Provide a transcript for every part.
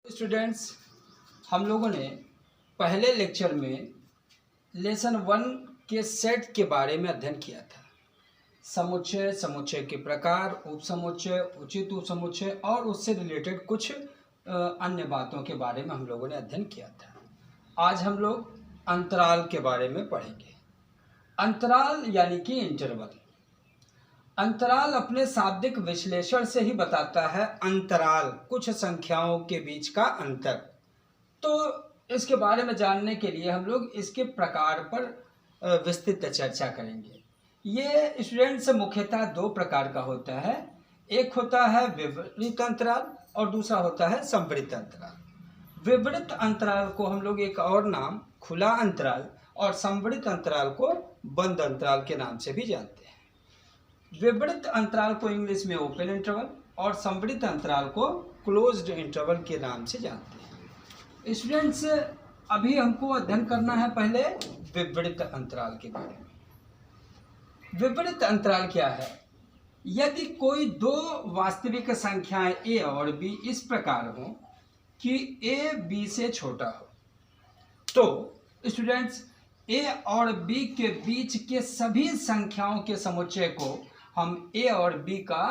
Students, हम लोगों ने पहले लेक्चर में लेसन 1 के सेट के बारे में अध्ययन किया था। समुच्चय, समुच्चय के प्रकार, उपसमुच्चय, उचित उपसमुच्चय और उससे रिलेटेड कुछ अन्य बातों के बारे में हम लोगों ने अध्ययन किया था। आज हम लोग अंतराल के बारे में पढ़ेंगे। अंतराल यानी कि इंटरवल। अंतराल अपने शाब्दिक विश्लेषण से ही बताता है अंतराल, कुछ संख्याओं के बीच का अंतर। तो इसके बारे में जानने के लिए हम लोग इसके प्रकार पर विस्तृत चर्चा करेंगे। ये स्टूडेंट्स मुख्यतः 2 प्रकार का होता है। एक होता है विवृत अंतराल और दूसरा होता है संवृत अंतराल। विवृत अंतराल को हम लोग एक और नाम खुला अंतराल और संवृत अंतराल को बंद अंतराल के नाम से भी जानते हैं। विवृत अंतराल को इंग्लिश में ओपन इंटरवल और संवृत अंतराल को क्लोज्ड इंटरवल के नाम से जानते हैं। स्टूडेंट्स, अभी हमको अध्ययन करना है पहले विवृत अंतराल के बारे में। विवृत अंतराल क्या है? यदि कोई 2 वास्तविक संख्याएं a और b इस प्रकार हो कि a b से छोटा हो, तो स्टूडेंट्स a और b के बीच के सभी संख्याओं के समुच्चय को हम a और b का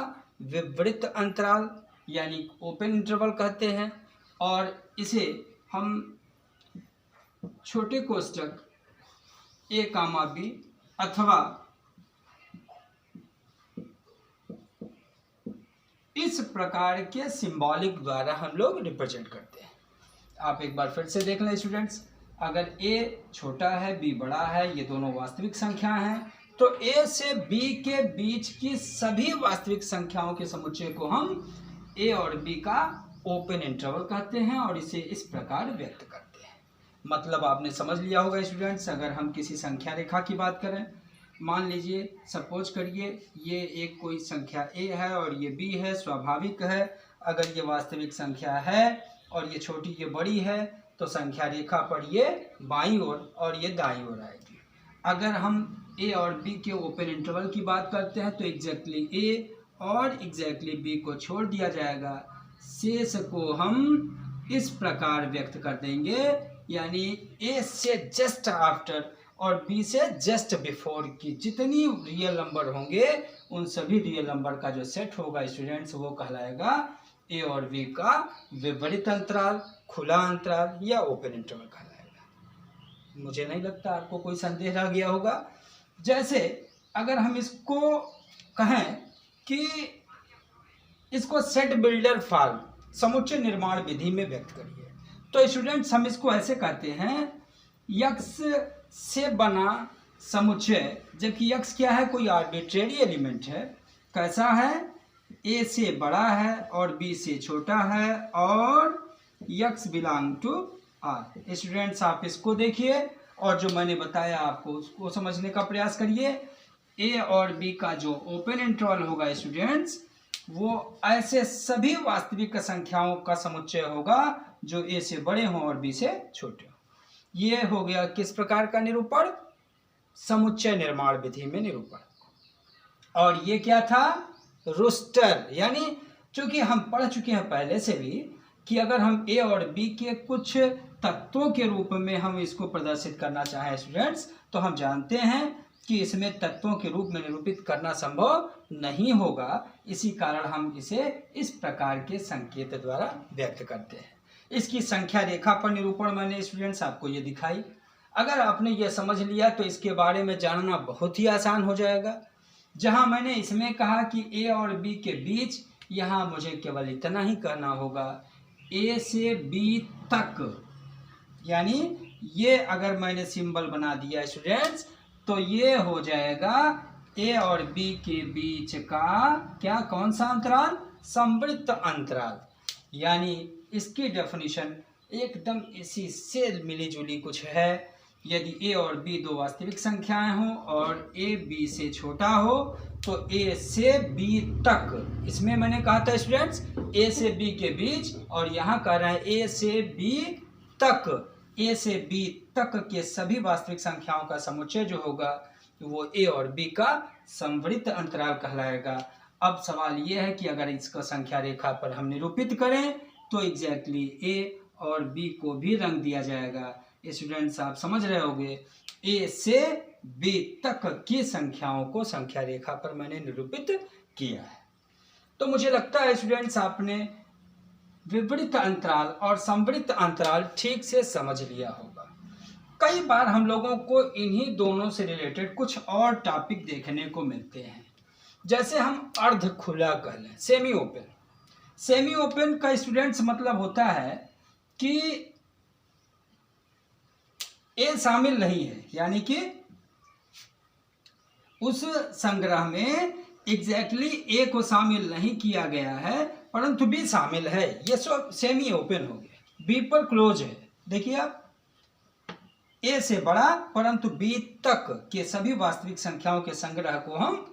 विवृत अंतराल यानी ओपन इंटरवल कहते हैं और इसे हम छोटे कोष्टक a, b अथवा इस प्रकार के सिंबॉलिक द्वारा हम लोग रिप्रेजेंट करते हैं। आप एक बार फिर से देख लें स्टूडेंट्स, अगर a छोटा है b बड़ा है, ये दोनों वास्तविक संख्या हैं, तो a से b के बीच की सभी वास्तविक संख्याओं के समुच्चय को हम a और b का ओपन इंटरवल कहते हैं और इसे इस प्रकार व्यक्त करते हैं। मतलब आपने समझ लिया होगा स्टूडेंट्स। अगर हम किसी संख्या रेखा की बात करें, मान लीजिए सपोज करिए ये एक कोई संख्या a है और ये b है। स्वाभाविक है, अगर ये वास्तविक संख्या है और ये छोटी ये बड़ी है तो संख्या रेखा पर ये बाईं ओर और ये दाईं ओर आएगी। अगर हम a और b के ओपन इंटरवल की बात करते हैं तो एग्जैक्टली a और एग्जैक्टली b को छोड़ दिया जाएगा। शेष को हम इस प्रकार व्यक्त कर देंगे, यानी a से जस्ट आफ्टर और b से जस्ट बिफोर की जितनी रियल नंबर होंगे उन सभी रियल नंबर का जो सेट होगा स्टूडेंट्स वो कहलाएगा a और b का विपरीत अंतराल, खुला अंतराल या ओपन इंटरवल कहलाएगा। मुझे नहीं लगता आपको कोई संदेह रह गया होगा। जैसे अगर हम इसको कहें कि इसको सेट बिल्डर फॉर्म, समुच्चय निर्माण विधि में व्यक्त करिए, तो स्टूडेंट्स हम इसको ऐसे कहते हैं यक्स से बना समुच्चय। जबकि यक्स क्या है? कोई आर्बिट्रेरी एलिमेंट है। कैसा है? a से बड़ा है और b से छोटा है और x belongs to r। Students आप इसको देखिए और जो मैंने बताया आपको उसको समझने का प्रयास करिए। a और b का जो ओपन इंटरवल होगा स्टूडेंट्स वो ऐसे सभी वास्तविक संख्याओं का समुच्चय होगा जो a से बड़े हों और b से छोटे हों। ये हो गया किस प्रकार का निरूपण? समुच्चय निर्माण विधि में निरूपण। और ये क्या था? रोस्टर। यानी चूंकि हम पढ़ चुके हैं पहले से भी कि अगर हम a और b के कुछ तत्वों के रूप में हम इसको प्रदर्शित करना चाहें स्टूडेंट्स, तो हम जानते हैं कि इसमें तत्वों के रूप में निरूपित करना संभव नहीं होगा। इसी कारण हम इसे इस प्रकार के संकेत द्वारा व्यक्त करते हैं। इसकी संख्या रेखा पर निरूपण मैंने स्टूडेंट्स आपको ये दिखाई। अगर आपने ये समझ लिया तो इसके बारे में जानना बहुत ही आसान हो जाएगा। जहाँ मैंने इसमें कहा कि a और b के बीच, यहाँ मुझे केवल इतना ही कहना होगा a से b तक। यानी ये अगर मैंने सिंबल बना दिया स्टूडेंट्स तो ये हो जाएगा a और b के बीच का क्या, कौन सा अंतराल? संवृत अंतराल। यानी इसकी डेफिनेशन एकदम इसी से मिली जुली कुछ है। यदि a और b 2 वास्तविक संख्याएं हों और a b से छोटा हो तो a से b तक, इसमें मैंने कहा था स्टूडेंट्स a से b के बीच, और यहाँ कह रहे हैं a से b तक। a से b तक के सभी वास्तविक संख्याओं का समुच्चय जो होगा वो a और b का संवृत अंतराल कहलाएगा। अब सवाल ये है कि अगर इसका संख्या रेखा पर हम निरूपित करें तो एग्जैक्टली ए और बी को भी रंग दिया जाएगा। स्टूडेंट्स आप समझ रहे होंगे, ए से बी तक की संख्याओं को संख्या रेखा पर मैंने निरूपित किया है। तो मुझे लगता है स्टूडेंट्स आपने विपरीत अंतराल और संवृत्त अंतराल ठीक से समझ लिया होगा। कई बार हम लोगों को इन्हीं दोनों से रिलेटेड कुछ और टॉपिक देखने को मिलते हैं, जैसे हम अर्ध खुला कह लें, सेमी ओपन। सेमी ओपन का स्टूडेंट्स मतलब होता है कि ए शामिल नहीं है, यानी कि उस संग्रह में एग्जैक्टली ए को शामिल नहीं किया गया है, परंतु बी शामिल है। ये सब सेमी ओपन हो गया। बी पर क्लोज है, देखिए आप, ए से बड़ा परंतु बी तक के सभी वास्तविक संख्याओं के संग्रह को हम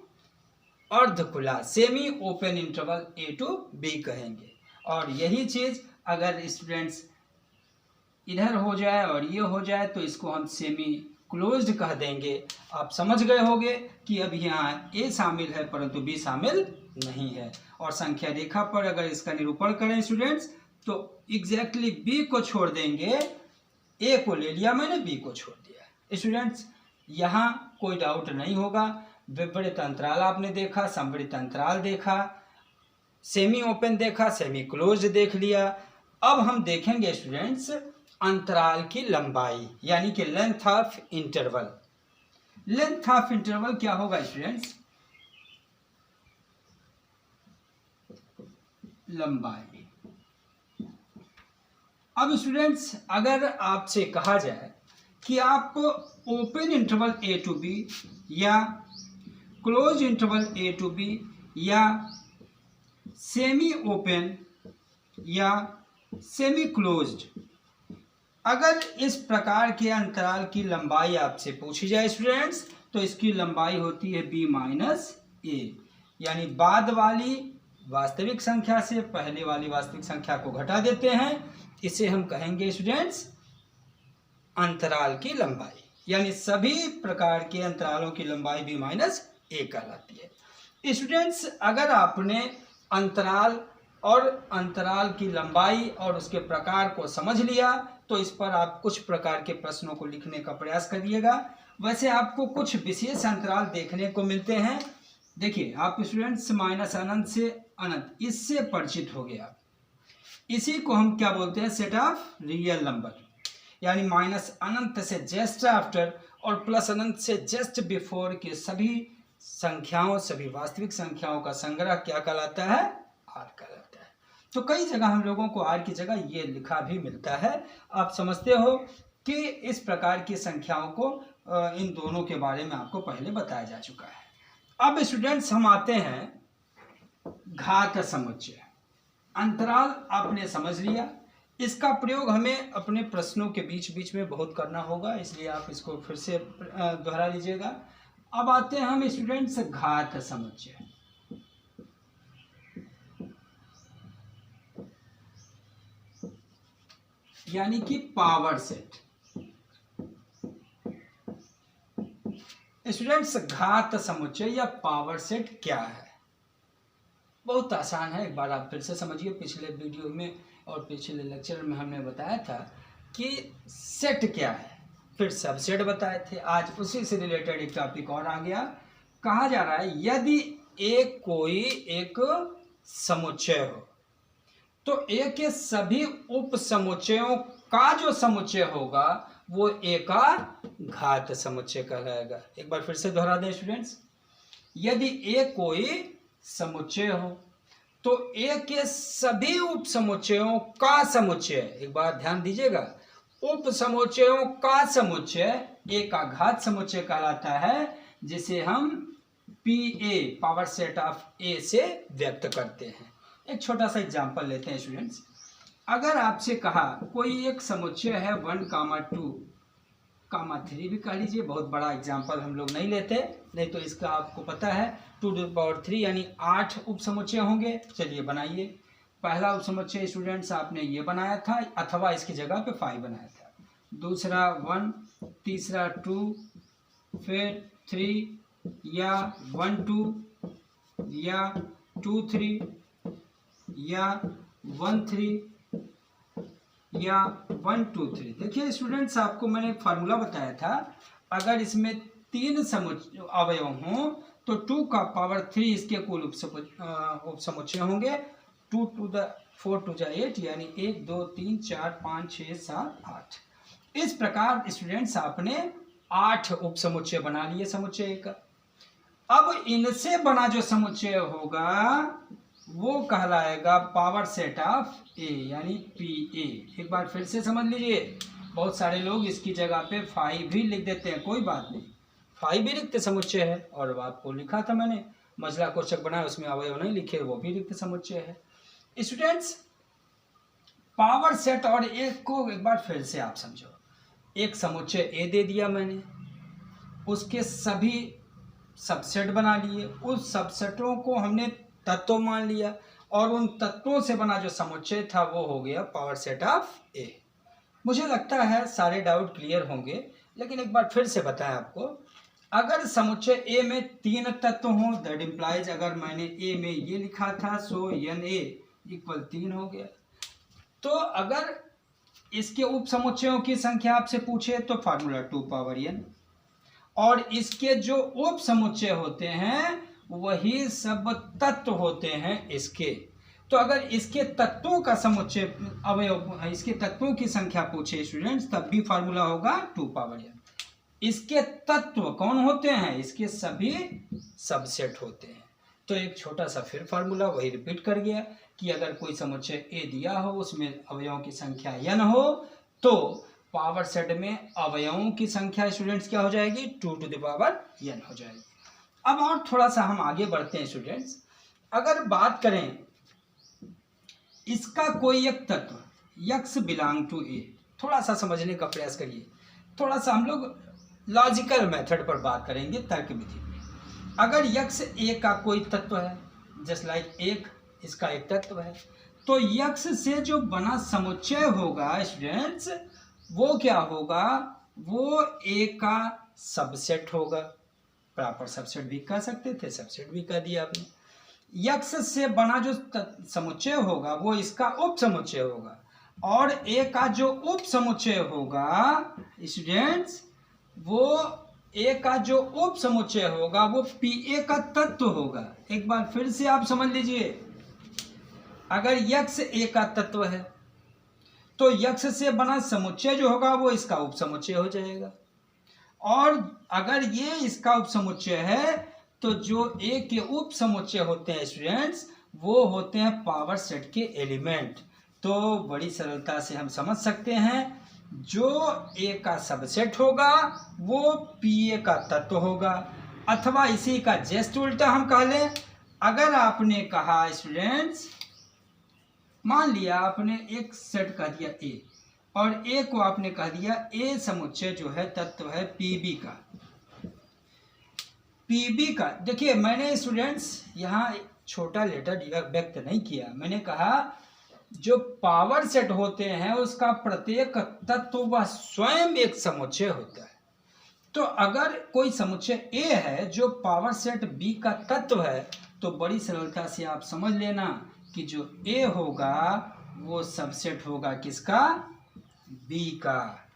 अर्ध खुला semi open interval A to B कहेंगे। और यही चीज अगर स्टूडेंट्स इधर हो जाए और ये हो जाए तो इसको हम सेमी क्लोज्ड कह देंगे। आप समझ गए होंगे कि अब यहाँ ए शामिल है परंतु बी शामिल नहीं है। और संख्या रेखा पर अगर इसका निरूपण करें स्टूडेंट्स तो एग्जैक्टली बी को छोड़ देंगे, ए को ले लिया मैंने, बी को छोड़ दिया। स्टूडेंट्स यहाँ कोई डाउट नहीं होगा। विपरीत अंतराल आपने देखा, संवृत्त अंतराल देखा, सेमी ओपन देखा, सेमी क्लोज्ड देख लिया। अब हम देखेंगे स्टूडेंट्स अंतराल की लंबाई, यानी कि length of interval. Length of interval क्या होगा स्टूडेंट्स? लंबाई। अब स्टूडेंट्स अगर आपसे कहा जाए कि आप open interval A to B या close interval A to B या सेमी ओपन या सेमी क्लोज्ड, अगर इस प्रकार के अंतराल की लंबाई आपसे पूछी जाए स्टूडेंट्स तो इसकी लंबाई होती है b माइनस ए, यानी बाद वाली वास्तविक संख्या से पहले वाली वास्तविक संख्या को घटा देते हैं। इसे हम कहेंगे स्टूडेंट्स अंतराल की लंबाई, यानी सभी प्रकार के अंतरालों की लंबाई b माइनस ए कहलाती है। स्टूडेंट्स अगर आपने अंतराल और अंतराल की लंबाई और उसके प्रकार को समझ लिया तो इस पर आप कुछ प्रकार के प्रश्नों को लिखने का प्रयास करिएगा। वैसे आपको कुछ विशेष अंतराल देखने को मिलते हैं। देखिए आप स्टूडेंट्स माइनस अनंत से अनंत, इससे परिचित हो गया। इसी को हम क्या बोलते हैं? सेट ऑफ रियल नंबर, यानी माइनस अनंत से जस्ट आफ्टर और प्लस अनंत से जस्ट बिफोर के सभी संख्याओं, सभी वास्तविक संख्याओं का संग्रह क्या कहलाता है? आर कहलाता है। तो कई जगह हम लोगों को आर की जगह ये लिखा भी मिलता है। आप समझते हो कि इस प्रकार की संख्याओं को इन दोनों के बारे में आपको पहले बताया जा चुका है। अब स्टूडेंट्स हम आते हैं घात समुच्चय। अंतराल आपने समझ लिया, इसका प्रयोग हमें अपने प्रश्नों के बीच बीच में बहुत करना होगा, इसलिए आप इसको फिर से दोहरा लीजिएगा। अब आते हैं हम स्टूडेंट्स घात समुच्चय। यानी कि पावर सेट। स्टूडेंट्स घात समुच्चय या पावर सेट क्या है? बहुत आसान है, एक बार आप फिर से समझिए। पिछले वीडियो में और पिछले लेक्चर में हमने बताया था कि सेट क्या है, फिर सबसेट बताए थे। आज उसी से रिलेटेड एक टॉपिक और आ गया। कहा जा रहा है यदि एक कोई एक समुच्चय हो तो ए के सभी उप समुच्चयों का जो समुच्चय होगा वो ए का घात समुच्चय कहलाएगा। एक बार फिर से दोहरा दें स्टूडेंट्स, यदि ए कोई समुच्चय हो तो ए के सभी उप समुच्चयों का समुच्चय, एक बार ध्यान दीजिएगा, उप समुच्चयों का समुच्चय ए का घात समुच्चय कहलाता है, जिसे हम P A power set of A से व्यक्त करते हैं। एक छोटा सा एग्जांपल लेते हैं स्टूडेंट्स। अगर आपसे कहा कोई एक समुच्चय है 1, 2, 3 भी कह लीजिए, बहुत बड़ा एग्जांपल हम लोग नहीं लेते, नहीं तो इसका आपको पता है 2⁻³ यानी 8 उप समुच्चय होंगे। चलिए बनाइए। पहला उप समुच्चय स्टूडेंट्स आपने ये बनाया था, अथवा इसकी जगह पे 5 बनाया था। दूसरा 1, तीसरा 2, फिर 3 या 1 2 या 2 3 या 1 3 या 1 2 3। देखिए स्टूडेंट्स, आपको मैंने एक फार्मूला बताया था, अगर इसमें 3 अवयव हों तो 2 का पावर 3 इसके कुल उपसमुच्चय होंगे। 2 to the 4 to the 8, यानी 1 2 3 4 5 6 7 8। इस प्रकार स्टूडेंट्स आपने 8 उपसमुच्चय बना लिए समुच्चय का। अब इनसे बना जो समुच्चय होगा वो कहलाएगा पावर सेट ऑफ ए, यानी पी ए। एक बार फिर से समझ लीजिए, बहुत सारे लोग इसकी जगह पे 5 भी लिख देते हैं, कोई बात नहीं, 5 भी रिक्त समुच्चय है। और आपको लिखा था मैंने, मजला कोष्ठक बनाया, उसमें अवयव नहीं लिखे, वो भी रिक्त समुच्चय है। स्टूडेंट्स, पावर सेट और ए को एक बार फिर से आप समझो। एक समुच्चय ए दे दिया मैंने, उसके सभी सबसेट बना लिए, उस सबसेटों को हमने तत्व मान लिया, और उन तत्वों से बना जो समुच्चय था वो हो गया पावर सेट ऑफ ए। मुझे लगता है सारे डाउट क्लियर होंगे, लेकिन एक बार फिर से बताएं आपको, अगर समुच्चय ए में 3 तत्व हों, दैट इम्प्लाइज, अगर मैंने ए में ये लिखा था सो एन ए इक्वल 3 हो गया। तो अगर इसके उप समुच्चयों की संख्या आपसे पूछे तो फार्मूला 2 पावर n, और इसके जो उप समुच्चय होते हैं वही सब तत्व होते हैं इसके। तो अगर इसके तत्वों का समुच्चय अवयव, इसके तत्वों की संख्या पूछे स्टूडेंट्स, तब भी फार्मूला होगा 2 पावर n। इसके तत्व कौन होते हैं? इसके सभी सबसेट होते हैं। तो एक छोटा सा फिर फार्मूला वही रिपीट कर गया कि अगर कोई समुच्चय ए दिया हो, उसमें अवयवों की संख्या n हो, तो पावर सेट में अवयवों की संख्या स्टूडेंट्स क्या हो जाएगी? 2 to the power n हो जाएगी। अब और थोड़ा सा हम आगे बढ़ते हैं स्टूडेंट्स। अगर बात करें इसका कोई एक तत्व x बिलोंग टू ए, थोड़ा सा समझने का प्रयास करिए, थोड़ा सा हम लोग लॉजिकल मेथड पर बात करेंगे, तर्क विधि में। अगर x ए का कोई तत्व है, जस्ट लाइक एक इसका एक तत्व है, तो x से जो बना समुच्चय होगा स्टूडेंट्स वो क्या होगा? वो ए का सबसेट होगा। प्रॉपर सबसेट भी कह सकते थे, सबसेट भी कह दिया आपने। x से बना जो समुच्चय होगा वो इसका उप समुच्चय होगा, और ए का जो उप समुच्चय होगा स्टूडेंट्स, वो ए का जो उप समुच्चय होगा वो पी ए का तत्व होगा। एक बार फिर से आप समझ लीजिए, अगर x ए का तत्व है तो x से बना समुच्चय जो होगा वो इसका उप समुच्चय हो जाएगा, और अगर ये इसका उप समुच्चय है तो जो ए के उप समुच्चय होते हैं स्टूडेंट्स वो होते हैं पावर सेट के एलिमेंट। तो बड़ी सरलता से हम समझ सकते हैं, जो ए का सबसेट होगा वो पी ए का तत्व होगा, अथवा इसी का जस्ट उल्टा हम कह लें। अगर आपने कहा स्टूडेंट्स, मान लिया आपने एक सेट कह दिया ए, और ए को आपने कह दिया ए समुच्चय जो है तत्व है पीबी का। पीबी का देखिए, मैंने स्टूडेंट्स यहाँ छोटा लेटर व्यक्त नहीं किया, मैंने कहा जो पावर सेट होते हैं उसका प्रत्येक तत्व वह स्वयं एक समुच्चय होता है। तो अगर कोई समुच्चय ए है जो पावर सेट बी का तत्व है, तो बड़ी सरलता से आप समझ लेना कि जो ए होगा वो सबसेट होगा किसका? बी का।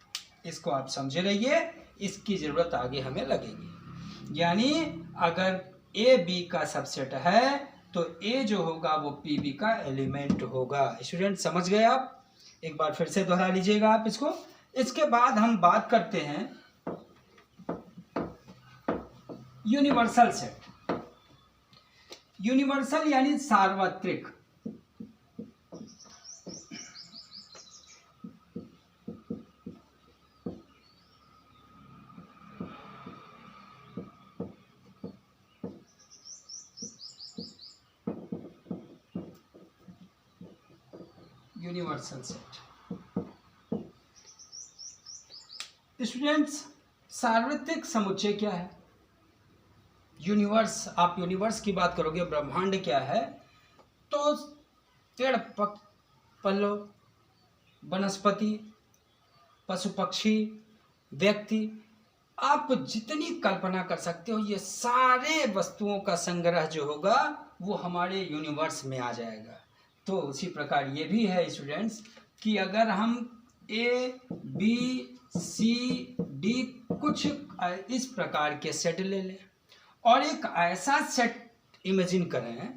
इसको आप समझे रहिए, इसकी जरूरत आगे हमें लगेगी। यानी अगर ए बी का सबसेट है तो ए जो होगा वो पी बी का एलिमेंट होगा। स्टूडेंट समझ गए आप? एक बार फिर से दोहरा लीजिएगा आप इसको। इसके बाद हम बात करते हैं यूनिवर्सल सेट। यूनिवर्सल यानी सार्वत्रिक। यूनिवर्सल सेट स्टूडेंट्स, सार्वत्रिक समुच्चय क्या है? यूनिवर्स, आप यूनिवर्स की बात करोगे, ब्रह्मांड क्या है, तो पेड़ पल्लव, वनस्पति, पशु पक्षी, व्यक्ति, आप जितनी कल्पना कर सकते हो, ये सारे वस्तुओं का संग्रह जो होगा वो हमारे यूनिवर्स में आ जाएगा। तो उसी प्रकार ये भी है स्टूडेंट्स, कि अगर हम ए बी सी डी कुछ इस प्रकार के सेट ले लें और एक ऐसा सेट इमेजिन करें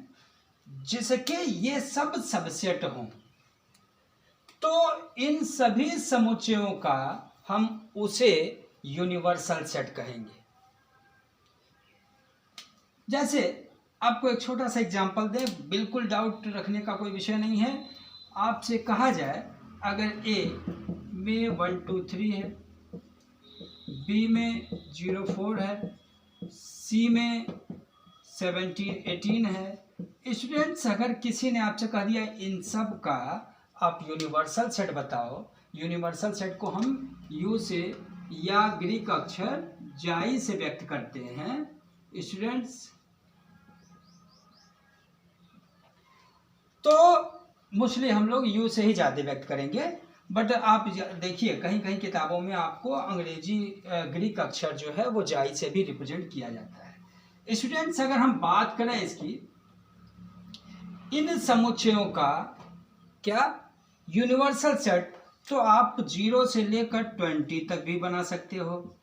जिसके ये सब सबसेट हों, तो इन सभी समुच्चयों का हम उसे यूनिवर्सल सेट कहेंगे। जैसे आपको एक छोटा सा एग्जांपल दें, बिल्कुल डाउट रखने का कोई विषय नहीं है। आपसे कहा जाए अगर ए में 1 2 3 है, बी में 0 4 है, सी में 17 18 है। स्टूडेंट्स, अगर किसी ने आपसे कह दिया इन सब का आप यूनिवर्सल सेट बताओ, यूनिवर्सल सेट को हम यू से या ग्रीक अक्षर जाई से व्यक्त करते हैं स्टूडेंट्स, तो मोस्टली हम लोग यू से ही ज़्यादा व्यक्त करेंगे। बट आप देखिए कहीं कहीं किताबों में आपको अंग्रेजी ग्रीक अक्षर जो है वो जाई से भी रिप्रेजेंट किया जाता है। स्टूडेंट्स, अगर हम बात करें इसकी, इन समुच्चयों का क्या यूनिवर्सल सेट, तो आप 0 से लेकर 20 तक भी बना सकते हो।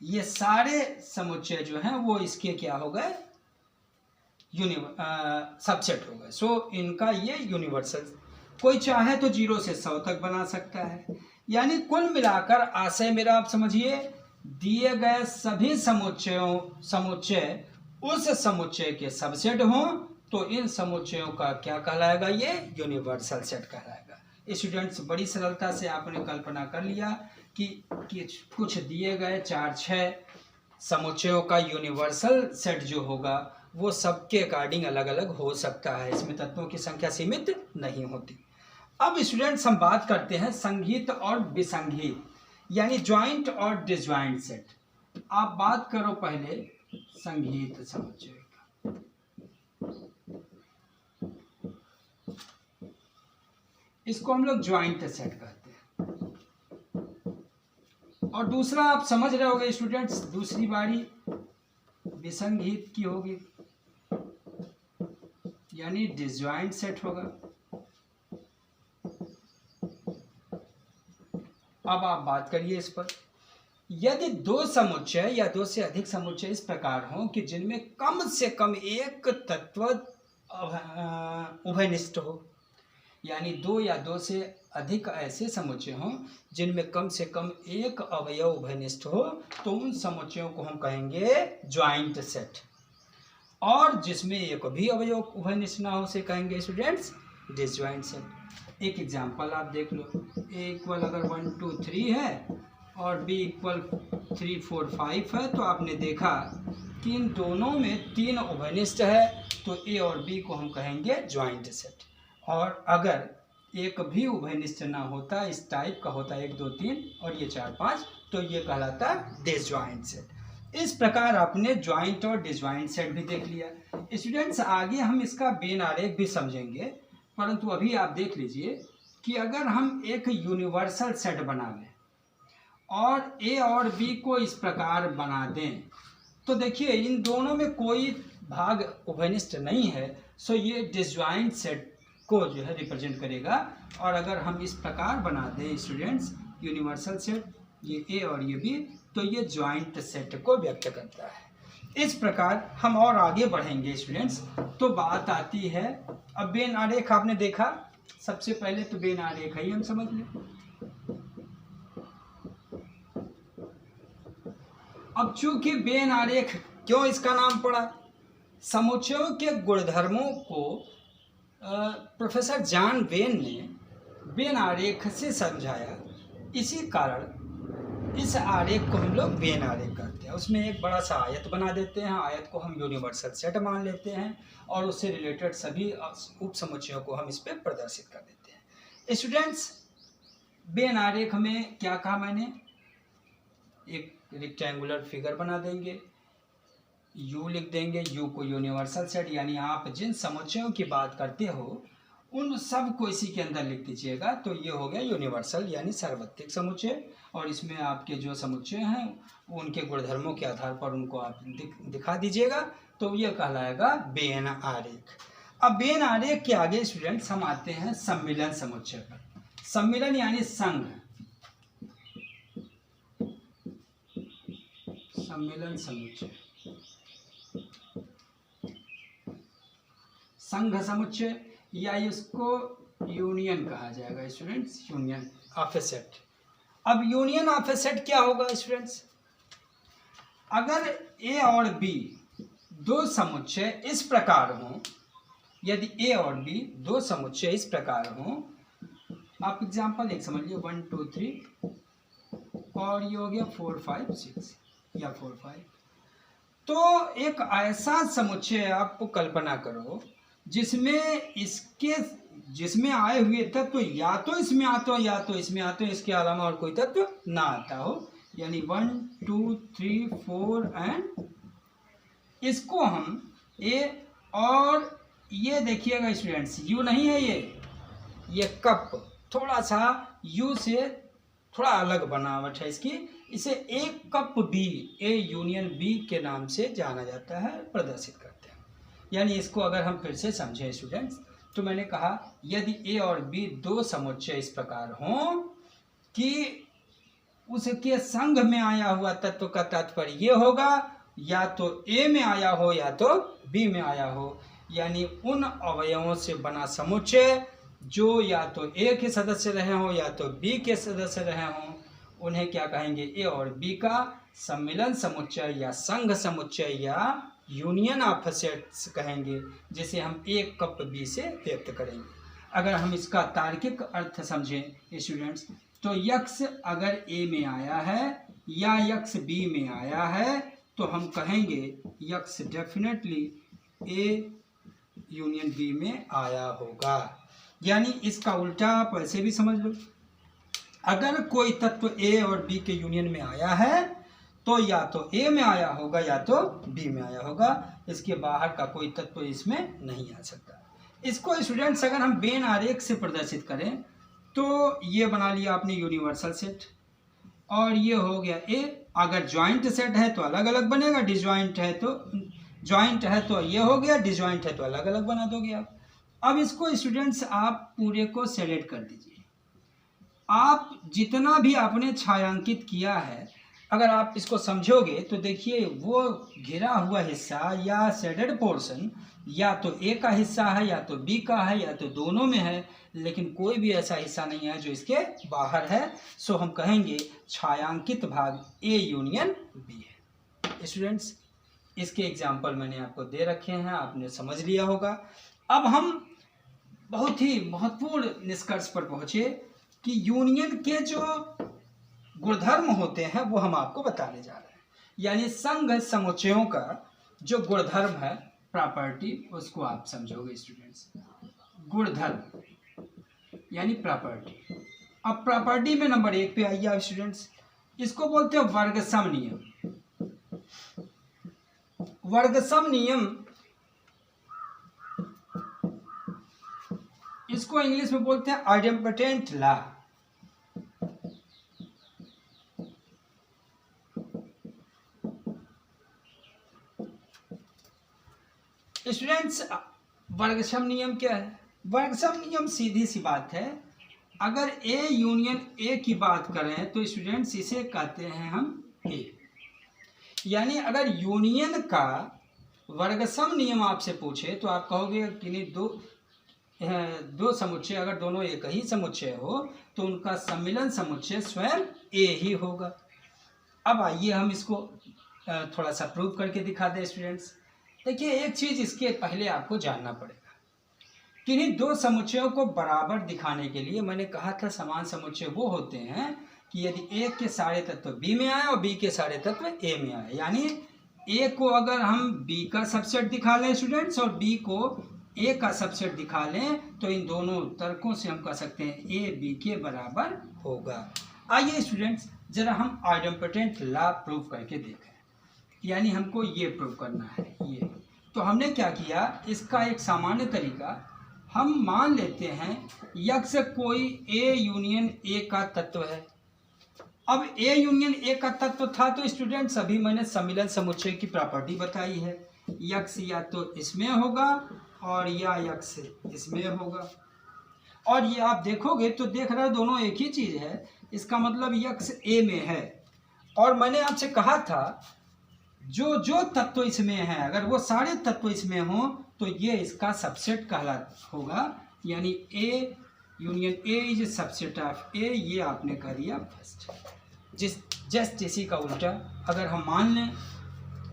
ये सारे समुच्चय जो हैं वो इसके क्या हो गए, सबसेट हो गए। सो इनका ये यूनिवर्सल, कोई चाहे तो 0 से 100 तक बना सकता है। यानी कुल मिलाकर आशय मेरा आप समझिए, दिए गए सभी समुच्चय उस समुच्चय के सबसेट हों तो इन समुच्चयों का क्या कहलाएगा, ये यूनिवर्सल सेट कहलाएगा। स्टूडेंट्स, बड़ी सरलता से आपने कल्पना कर लिया कि कुछ दिए गए 4-6 समुच्चयों का यूनिवर्सल सेट जो होगा वो सबके अकॉर्डिंग अलग अलग हो सकता है, इसमें तत्वों की संख्या सीमित नहीं होती। अब स्टूडेंट्स, हम बात करते हैं संगीत और विसंगीत, यानी ज्वाइंट और डिसज्वाइंट सेट। आप बात करो पहले संगीत समुच्चय का। इसको हम लोग ज्वाइंट सेट कहते हैं। और दूसरा आप समझ रहे होंगे स्टूडेंट्स, दूसरी बारी विसंगीत की होगी, यानी डिसज्वाइंट सेट होगा। अब आप बात करिए इस पर, यदि 2 समुच्चय या 2 से अधिक समुच्चय इस प्रकार हों कि जिनमें कम से कम एक तत्व उभयनिष्ठ हो, यानी 2 या 2 से अधिक ऐसे समुच्चय हों जिनमें कम से कम एक अवयव उभयनिष्ठ हो, तो उन समुच्चयों को हम कहेंगे ज्वाइंट सेट। और जिसमें एक भी अवयव उभयनिष्ठ ना हो उसे कहेंगे स्टूडेंट्स डिसज्वाइंट सेट। एक एग्जांपल आप देख लो, ए इक्वल अगर 1 2 3 है और बी इक्वल 3 4 5 है, तो आपने देखा कि इन दोनों में 3 उभयनिष्ठ है, तो ए और बी को हम कहेंगे ज्वाइंट सेट। और अगर एक भी उभयनिष्ठ ना होता, इस टाइप का होता 1 2 3 और ये 4 5, तो ये कहलाता डिसज्वाइंट सेट। इस प्रकार आपने ज्वाइंट और डिसज्वाइंट सेट भी देख लिया। स्टूडेंट्स, आगे हम इसका बेन आरेख भी समझेंगे, परंतु अभी आप देख लीजिए कि अगर हम एक यूनिवर्सल सेट बना लें और ए और बी को इस प्रकार बना दें, तो देखिए इन दोनों में कोई भाग उभयनिष्ठ नहीं है, सो ये डिसज्वाइंट सेट को जो है रिप्रेजेंट करेगा। और अगर हम इस प्रकार बना दें स्टूडेंट्स यूनिवर्सल सेट, ये ए और ये बी, तो ये ज्वाइंट सेट को व्यक्त करता है। इस प्रकार हम और आगे बढ़ेंगे स्टूडेंट्स, तो बात आती है, अब बेन आरेख आपने देखा, सबसे पहले तो बेन आरेख ही हम समझ लें। अब चूंकि बेन आरेख क्यों इसका नाम पड़ा, समुच्चयों के गुणधर्मों को प्रोफेसर जॉन वेन ने बेन आरेख से समझाया, इसी कारण इस आरेख को हम लोग बेन आरेख कहते हैं। उसमें एक बड़ा सा आयत बना देते हैं, आयत को हम यूनिवर्सल सेट मान लेते हैं और उससे रिलेटेड सभी उप समुच्चयों को हम इस पर प्रदर्शित कर देते हैं। स्टूडेंट्स, बेन आरेख में क्या कहा मैंने, एक रेक्टेंगुलर फिगर बना देंगे, यू लिख देंगे, यू को यूनिवर्सल सेट, यानी आप जिन समुच्चयों की बात करते हो उन सब को इसी के अंदर लिख दीजिएगा, तो ये हो गया यूनिवर्सल यानी सार्वत्रिक समुच्चय। और इसमें आपके जो समुच्चय हैं उनके गुणधर्मों के आधार पर उनको आप दिखा दीजिएगा, तो ये कहलाएगा बेन आरेख। अब बेन आरेख के आगे स्टूडेंट्स हम आते हैं सम्मिलन समुच्चय पर। सम्मिलन यानी संघ, सम्मिलन समुच्चय, संघ समुच्चय, या इसको यूनियन कहा जाएगा students, union of A set. अब यूनियन ऑफ ए सेट क्या होगा स्टूडेंट्स? अगर ए और बी दो समुच्चय इस प्रकार हों, यदि ए और बी दो समुच्चय इस प्रकार हों, आप एग्जाम्पल एक समझ लीजिए 1 2 3 और ये हो गया 4 5 6 या 4 5, तो एक ऐसा समुच्चय आपको कल्पना करो जिसमें आए हुए तत्व या तो इसमें आते हो या तो इसमें आते हो, इसके अलावा और कोई तत्व ना आता हो, यानी 1 2 3 4 एंड इसको हम ए, और ये देखिएगा स्टूडेंट्स यू नहीं है, ये कप थोड़ा सा यू से थोड़ा अलग बनावट है इसकी, इसे एक cup B, A union B के नाम से जाना जाता है, प्रदर्शित करते हैं। यानी इसको अगर हम फिर से समझें स्टूडेंट्स, तो मैंने कहा यदि ए और बी दो समुच्चय इस प्रकार हों कि उसके संघ में आया हुआ तत्व का तात्पर्य ये होगा या तो ए में आया हो या तो बी में आया हो, यानी उन अवयवों से बना समुच्चय जो या तो ए के सदस्य रहे हों या तो बी के सदस्य रहे हों, उन्हें क्या कहेंगे? ए और बी का सम्मिलन समुच्चय या संघ समुच्चय या यूनियन ऑफ सेट्स कहेंगे, जिसे हम एक कप बी से व्यक्त करेंगे। अगर हम इसका तार्किक अर्थ समझें स्टूडेंट्स, तो यक्स अगर ए में आया है या यक्स बी में आया है तो हम कहेंगे x definitely A union B में आया होगा। यानी इसका उल्टा आप ऐसे भी समझ लो, अगर कोई तत्व ए और बी के यूनियन में आया है तो या तो ए में आया होगा या तो बी में आया होगा, इसके बाहर का कोई तत्व इसमें नहीं आ सकता। इसको स्टूडेंट्स अगर हम वेन आरेख से प्रदर्शित करें तो ये बना लिया आपने यूनिवर्सल सेट, और ये हो गया ए। अगर ज्वाइंट सेट है तो अलग अलग बनेगा, डिजॉइंट है तो ज्वाइंट है तो ये हो गया, डिजॉइंट है तो अलग अलग बना दोगे आप। अब इसको स्टूडेंट्स आप पूरे को सेलेक्ट कर दीजिए। आप जितना भी आपने छायांकित किया है, अगर आप इसको समझोगे तो देखिए वो घिरा हुआ हिस्सा या शेडेड पोर्शन या तो ए का हिस्सा है या तो बी का है या तो दोनों में है, लेकिन कोई भी ऐसा हिस्सा नहीं है जो इसके बाहर है। सो हम कहेंगे छायांकित भाग ए यूनियन बी है। स्टूडेंट्स इसके एग्जाम्पल मैंने आपको दे रखे हैं, आपने समझ लिया होगा। अब हम बहुत ही महत्वपूर्ण निष्कर्ष पर पहुंचे कि यूनियन के जो गुणधर्म होते हैं वो हम आपको बताने जा रहे हैं। यानी संघ समुच्चयों का जो गुणधर्म है, प्रॉपर्टी, उसको आप समझोगे स्टूडेंट्स। गुणधर्म यानी प्रॉपर्टी। अब प्रॉपर्टी में नंबर 1 पे आइए आप स्टूडेंट्स, इसको बोलते हैं वर्गसम नियम। वर्गसम नियम, इसको इंग्लिश में बोलते हैं आइडेम्पोटेंट लॉ। स्टूडेंट्स वर्गसम नियम क्या है? वर्गसम नियम सीधी सी बात है, अगर ए यूनियन ए की बात करें तो स्टूडेंट्स इसे कहते हैं हम ए। यानी अगर यूनियन का वर्गसम नियम आपसे पूछे तो आप कहोगे कि नहीं, दो समुच्चय अगर दोनों एक ही समुच्चय हो तो उनका सम्मिलन समुच्चय स्वयं ए ही होगा। अब आइए हम इसको थोड़ा सा प्रूव करके दिखा दें स्टूडेंट्स। देखिए एक चीज़ इसके पहले आपको जानना पड़ेगा कि नहीं, दो समुच्चयों को बराबर दिखाने के लिए मैंने कहा था समान समुच्चय वो होते हैं कि यदि ए के सारे तत्व बी में आए और बी के सारे तत्व ए में आए। यानी ए को अगर हम बी का सबसेट दिखा लें स्टूडेंट्स और बी को ए का सबसेट दिखा लें तो इन दोनों तर्कों से हम कह सकते हैं ए बी के बराबर होगा। आइए स्टूडेंट्स जरा हम आइडेम्पोटेंट लॉ प्रूव करके देखें। यानी हमको ये प्रूव करना है ये। तो हमने क्या किया, इसका एक सामान्य तरीका, हम मान लेते हैं यक्स कोई ए यूनियन ए का तत्व है। अब ए यूनियन ए का तत्व था तो स्टूडेंट्स अभी मैंने सम्मिलन समुच्चय की प्रॉपर्टी बताई है, यक्स या तो इसमें होगा और या यक्स इसमें होगा। और ये आप देखोगे तो देख रहे हो दोनों एक ही चीज़ है, इसका मतलब यक्स ए में है। और मैंने आपसे कहा था जो जो तत्व इसमें हैं अगर वो सारे तत्व इसमें हों तो ये इसका सबसेट कहला होगा, यानी A union A is subset of A, ये आपने कह दिया फर्स्ट। जस्ट इसी का उल्टा अगर हम मान लें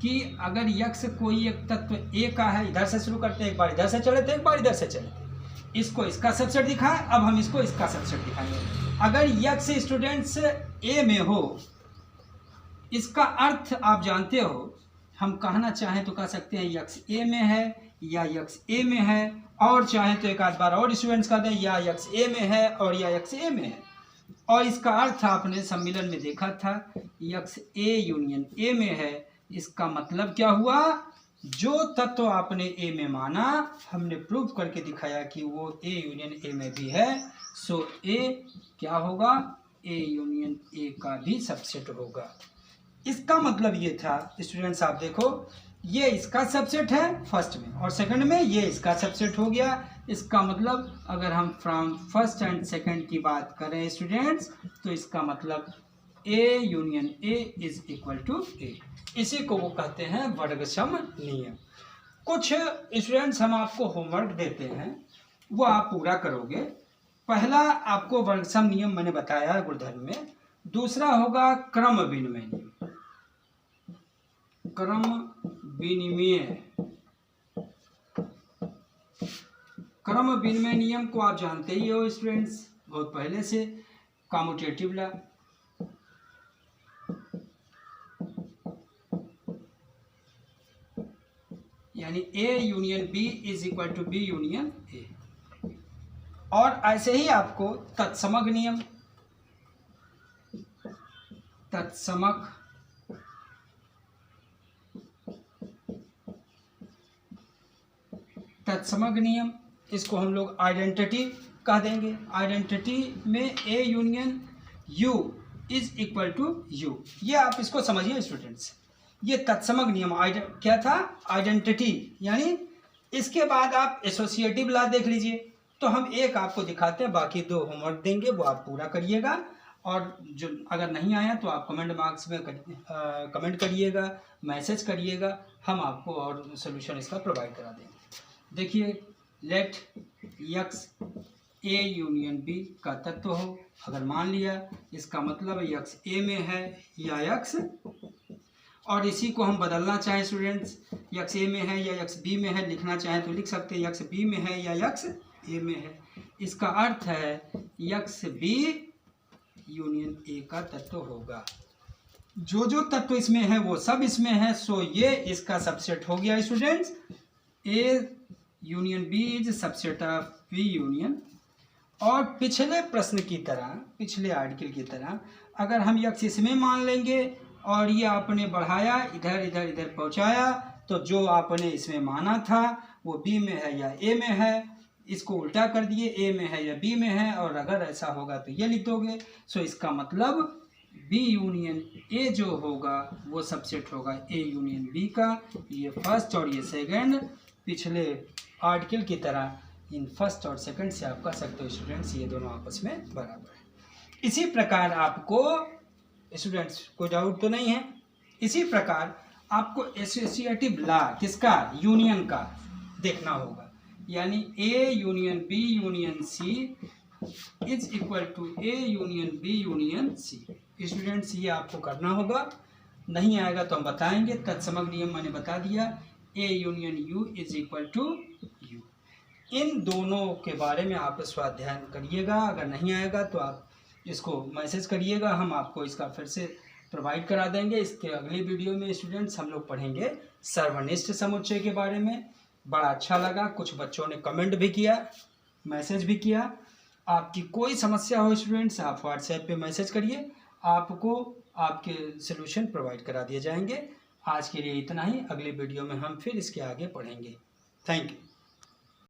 कि अगर यक्स कोई एक तत्व ए का है, इधर से शुरू करते हैं, एक बार इधर से चले थे एक बार इधर से चले थे, इसको इसका सबसेट दिखाएं, अब हम इसको इसका सबसेट दिखाएंगे। अगर यक्स स्टूडेंट्स ए में हो, इसका अर्थ आप जानते हो, हम कहना चाहें तो कह सकते हैं यक्स ए में है या यक्स ए में है, और चाहें तो एक आध बार और स्टूडेंट्स कह दें या यक्स ए में है और या यक्स ए में है। और इसका अर्थ आपने सम्मिलन में देखा था, यक्स ए यूनियन ए में है, इसका मतलब क्या हुआ, जो तत्व आपने ए में माना हमने प्रूव करके दिखाया कि वो ए यूनियन ए में भी है, सो ए क्या होगा, ए यूनियन ए का भी सबसेट होगा। इसका मतलब ये था स्टूडेंट्स, आप देखो ये इसका सबसेट है फर्स्ट में और सेकंड में ये इसका सबसेट हो गया। इसका मतलब अगर हम फ्रॉम फर्स्ट एंड सेकंड की बात करें स्टूडेंट्स, तो इसका मतलब A union A is equal to A. इसी को वो कहते हैं वर्गसम नियम। कुछ स्टूडेंट्स हम आपको होमवर्क देते हैं, वो आप पूरा करोगे। पहला आपको वर्गसम नियम मैंने बताया है गुणधर्म में, दूसरा होगा क्रम विनिमय नियम। क्रम विनिमय नियम को आप जानते ही हो स्टूडेंट्स, बहुत पहले से, कम्यूटेटिव लॉ। यानी A union B is equal to B union A. और ऐसे ही आपको तत्समक नियम, तत्समक नियम, इसको हम लोग आइडेंटिटी कह देंगे। आइडेंटिटी में A union U is equal to U, ये आप इसको समझिए स्टूडेंट्स। ये तत्समक नियम क्या था, आइडेंटिटी। यानी इसके बाद आप एसोसिएटिव लॉ देख लीजिए। तो हम एक आपको दिखाते हैं, बाकी दो होमवर्क देंगे, वो आप पूरा करिएगा। और जो अगर नहीं आया तो आप कमेंट बॉक्स में कमेंट करिएगा, मैसेज करिएगा, हम आपको और सोल्यूशन इसका प्रोवाइड करा देंगे। देखिए, let x A union B का तत्व हो, अगर मान लिया, इसका मतलब यक्स ए में है या यक्स, और इसी को हम बदलना चाहें स्टूडेंट्स, यक्स ए में है या यक्स बी में है, लिखना चाहें तो लिख सकते हैं यक्स बी में है या यक्स ए में है। इसका अर्थ है यक्स बी यूनियन ए का तत्व होगा। जो जो तत्व इसमें है वो सब इसमें है, सो ये इसका सबसेट हो गया students. A union B is subset of B union. और पिछले प्रश्न की तरह, पिछले आर्टिकल की तरह, अगर हम यक्स इसमें मान लेंगे और ये आपने बढ़ाया, इधर इधर इधर पहुंचाया, तो जो आपने इसमें माना था वो बी में है या ए में है, इसको उल्टा कर दिए, ए में है या बी में है, और अगर ऐसा होगा तो ये लिख दोगे। सो इसका मतलब बी यूनियन ए जो होगा वो सबसेट होगा ए यूनियन बी का। ये फर्स्ट और ये सेकंड पिछले आर्टिकल की तरह इन फर्स्ट और सेकंड से आप कह सकते हो स्टूडेंट्स ये दोनों आपस में बराबर है। इसी प्रकार आपको स्टूडेंट्स, कोई डाउट तो नहीं है, इसी प्रकार आपको एसोसिएटिव लॉ किसका, यूनियन का देखना होगा। यानी A union B union C is equal to A union B union C. Students ये आपको करना होगा, नहीं आएगा तो हम बताएंगे। तत्समक नियम मैंने बता दिया, A union U is equal to U. इन दोनों के बारे में आप स्वाध्याय करिएगा, अगर नहीं आएगा तो आप इसको मैसेज करिएगा, हम आपको इसका फिर से प्रोवाइड करा देंगे। इसके अगले वीडियो में स्टूडेंट्स हम लोग पढ़ेंगे सर्वनिष्ठ समुच्चय के बारे में। बड़ा अच्छा लगा, कुछ बच्चों ने कमेंट भी किया, मैसेज भी किया। आपकी कोई समस्या हो स्टूडेंट्स, आप व्हाट्सएप पे मैसेज करिए, आपको आपके सलूशन प्रोवाइड करा दिए जाएंगे। आज के लिए इतना ही, अगले वीडियो में हम फिर इसके आगे पढ़ेंगे। Thank you.